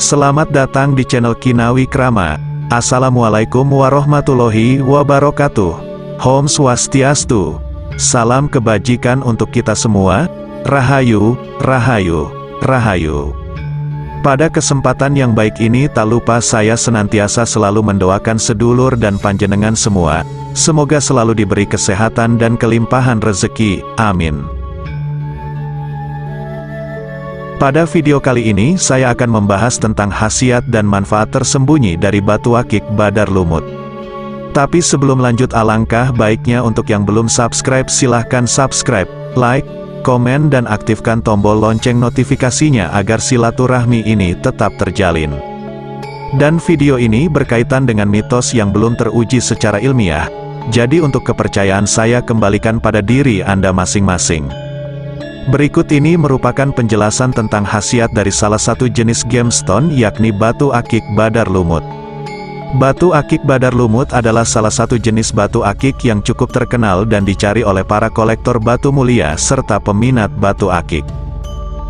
Selamat datang di channel Kinawi Krama. Assalamualaikum warahmatullahi wabarakatuh. Om Swastiastu. Salam kebajikan untuk kita semua. Rahayu, Rahayu, Rahayu. Pada kesempatan yang baik ini tak lupa saya senantiasa selalu mendoakan sedulur dan panjenengan semua. Semoga selalu diberi kesehatan dan kelimpahan rezeki. Amin. Pada video kali ini saya akan membahas tentang khasiat dan manfaat tersembunyi dari batu akik Badar Lumut. Tapi sebelum lanjut alangkah baiknya untuk yang belum subscribe silahkan subscribe, like, komen dan aktifkan tombol lonceng notifikasinya agar silaturahmi ini tetap terjalin. Dan video ini berkaitan dengan mitos yang belum teruji secara ilmiah, jadi untuk kepercayaan saya kembalikan pada diri Anda masing-masing. Berikut ini merupakan penjelasan tentang khasiat dari salah satu jenis gemstone yakni batu akik Badar Lumut. Batu akik Badar Lumut adalah salah satu jenis batu akik yang cukup terkenal dan dicari oleh para kolektor batu mulia serta peminat batu akik.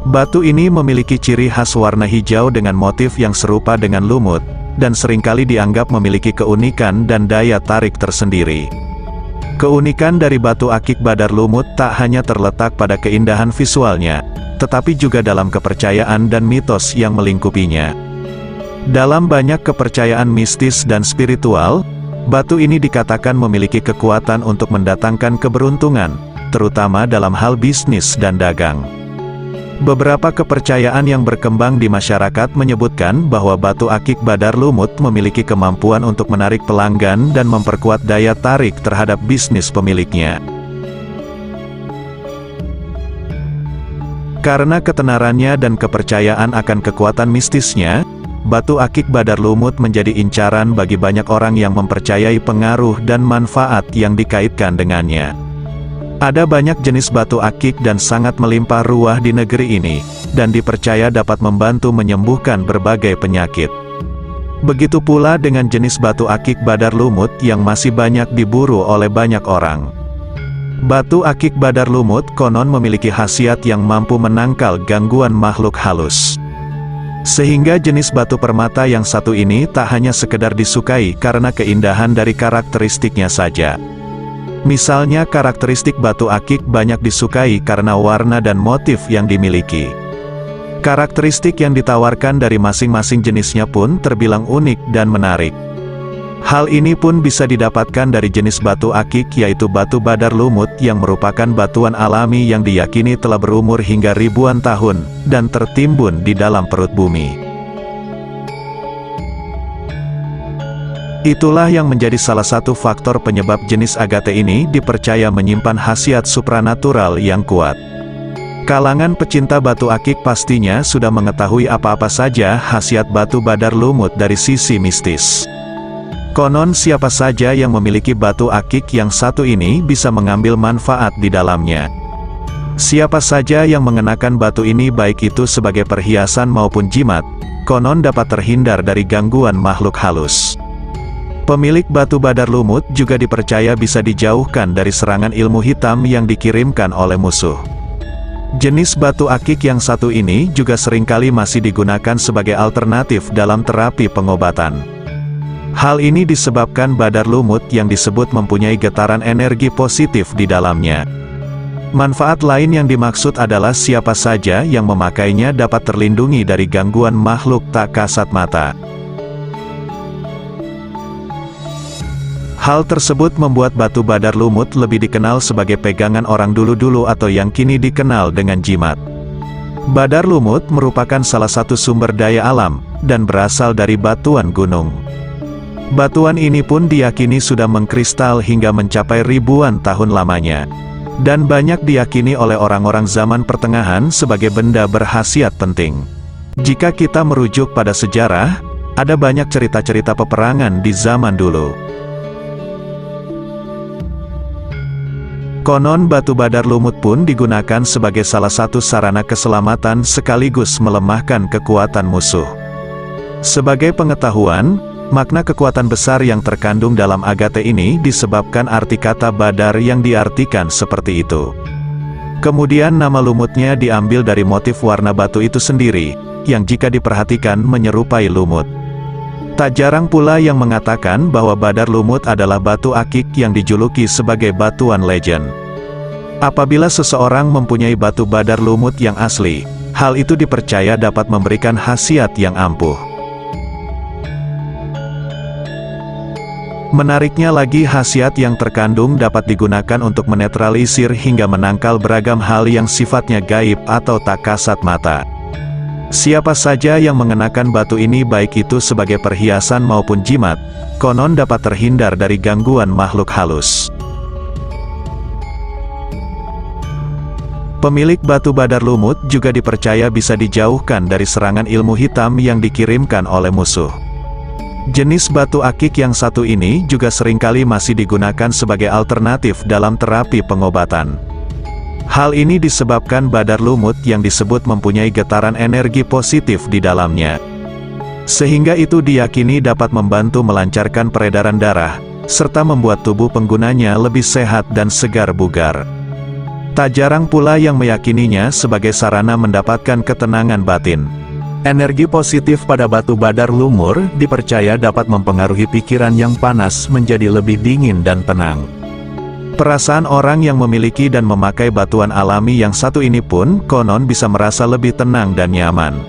Batu ini memiliki ciri khas warna hijau dengan motif yang serupa dengan lumut, dan seringkali dianggap memiliki keunikan dan daya tarik tersendiri. Keunikan dari batu akik Badar Lumut tak hanya terletak pada keindahan visualnya, tetapi juga dalam kepercayaan dan mitos yang melingkupinya. Dalam banyak kepercayaan mistis dan spiritual, batu ini dikatakan memiliki kekuatan untuk mendatangkan keberuntungan, terutama dalam hal bisnis dan dagang. Beberapa kepercayaan yang berkembang di masyarakat menyebutkan bahwa batu akik Badar Lumut memiliki kemampuan untuk menarik pelanggan dan memperkuat daya tarik terhadap bisnis pemiliknya. Karena ketenarannya dan kepercayaan akan kekuatan mistisnya, batu akik Badar Lumut menjadi incaran bagi banyak orang yang mempercayai pengaruh dan manfaat yang dikaitkan dengannya. Ada banyak jenis batu akik dan sangat melimpah ruah di negeri ini, dan dipercaya dapat membantu menyembuhkan berbagai penyakit. Begitu pula dengan jenis batu akik Badar Lumut yang masih banyak diburu oleh banyak orang. Batu akik Badar Lumut konon memiliki khasiat yang mampu menangkal gangguan makhluk halus. Sehingga jenis batu permata yang satu ini tak hanya sekedar disukai karena keindahan dari karakteristiknya saja. Misalnya karakteristik batu akik banyak disukai karena warna dan motif yang dimiliki. Karakteristik yang ditawarkan dari masing-masing jenisnya pun terbilang unik dan menarik. Hal ini pun bisa didapatkan dari jenis batu akik yaitu batu Badar Lumut yang merupakan batuan alami yang diyakini telah berumur hingga ribuan tahun, dan tertimbun di dalam perut bumi. Itulah yang menjadi salah satu faktor penyebab jenis agate ini dipercaya menyimpan khasiat supranatural yang kuat. Kalangan pecinta batu akik pastinya sudah mengetahui apa-apa saja khasiat batu Badar Lumut dari sisi mistis. Konon siapa saja yang memiliki batu akik yang satu ini bisa mengambil manfaat di dalamnya. Siapa saja yang mengenakan batu ini baik itu sebagai perhiasan maupun jimat, konon dapat terhindar dari gangguan makhluk halus. Pemilik batu Badar Lumut juga dipercaya bisa dijauhkan dari serangan ilmu hitam yang dikirimkan oleh musuh. Jenis batu akik yang satu ini juga seringkali masih digunakan sebagai alternatif dalam terapi pengobatan. Hal ini disebabkan Badar Lumut yang disebut mempunyai getaran energi positif di dalamnya. Manfaat lain yang dimaksud adalah siapa saja yang memakainya dapat terlindungi dari gangguan makhluk tak kasat mata. Hal tersebut membuat batu Badar Lumut lebih dikenal sebagai pegangan orang dulu-dulu atau yang kini dikenal dengan jimat. Badar Lumut merupakan salah satu sumber daya alam, dan berasal dari batuan gunung. Batuan ini pun diyakini sudah mengkristal hingga mencapai ribuan tahun lamanya, dan banyak diyakini oleh orang-orang zaman pertengahan sebagai benda berkhasiat penting. Jika kita merujuk pada sejarah, ada banyak cerita-cerita peperangan di zaman dulu. Konon batu Badar Lumut pun digunakan sebagai salah satu sarana keselamatan sekaligus melemahkan kekuatan musuh. Sebagai pengetahuan, makna kekuatan besar yang terkandung dalam agate ini disebabkan arti kata Badar yang diartikan seperti itu. Kemudian nama lumutnya diambil dari motif warna batu itu sendiri, yang jika diperhatikan menyerupai lumut. Tak jarang pula yang mengatakan bahwa Badar Lumut adalah batu akik yang dijuluki sebagai batuan legend. Apabila seseorang mempunyai batu Badar Lumut yang asli, hal itu dipercaya dapat memberikan khasiat yang ampuh. Menariknya lagi, khasiat yang terkandung dapat digunakan untuk menetralisir hingga menangkal beragam hal yang sifatnya gaib atau tak kasat mata. Siapa saja yang mengenakan batu ini baik itu sebagai perhiasan maupun jimat, konon dapat terhindar dari gangguan makhluk halus. Pemilik batu Badar Lumut juga dipercaya bisa dijauhkan dari serangan ilmu hitam yang dikirimkan oleh musuh. Jenis batu akik yang satu ini juga seringkali masih digunakan sebagai alternatif dalam terapi pengobatan. Hal ini disebabkan Badar Lumut yang disebut mempunyai getaran energi positif di dalamnya. Sehingga itu diyakini dapat membantu melancarkan peredaran darah, serta membuat tubuh penggunanya lebih sehat dan segar bugar. Tak jarang pula yang meyakininya sebagai sarana mendapatkan ketenangan batin. Energi positif pada batu Badar Lumut dipercaya dapat mempengaruhi pikiran yang panas menjadi lebih dingin dan tenang. Perasaan orang yang memiliki dan memakai batuan alami yang satu ini pun konon bisa merasa lebih tenang dan nyaman.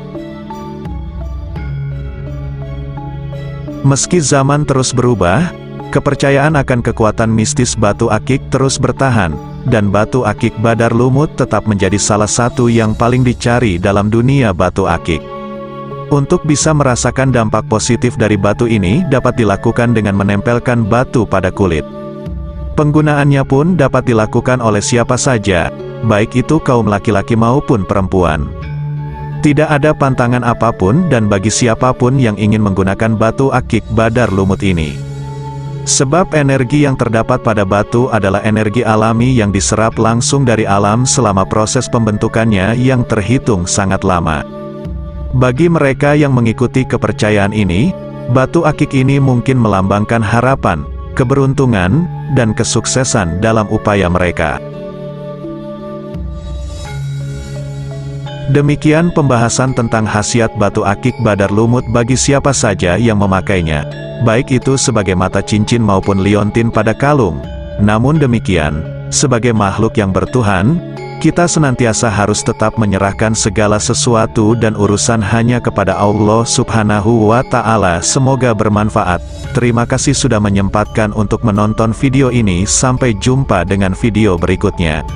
Meski zaman terus berubah, kepercayaan akan kekuatan mistis batu akik terus bertahan, dan batu akik Badar Lumut tetap menjadi salah satu yang paling dicari dalam dunia batu akik. Untuk bisa merasakan dampak positif dari batu ini dapat dilakukan dengan menempelkan batu pada kulit. Penggunaannya pun dapat dilakukan oleh siapa saja, baik itu kaum laki-laki maupun perempuan. Tidak ada pantangan apapun dan bagi siapapun yang ingin menggunakan batu akik Badar Lumut ini. Sebab energi yang terdapat pada batu adalah energi alami yang diserap langsung dari alam selama proses pembentukannya yang terhitung sangat lama. Bagi mereka yang mengikuti kepercayaan ini, batu akik ini mungkin melambangkan harapan, keberuntungan, dan kesuksesan dalam upaya mereka. Demikian pembahasan tentang khasiat batu akik Badar Lumut bagi siapa saja yang memakainya, baik itu sebagai mata cincin maupun liontin pada kalung. Namun demikian, sebagai makhluk yang bertuhan, kita senantiasa harus tetap menyerahkan segala sesuatu dan urusan hanya kepada Allah Subhanahu wa Ta'ala. Semoga bermanfaat. Terima kasih sudah menyempatkan untuk menonton video ini. Sampai jumpa dengan video berikutnya.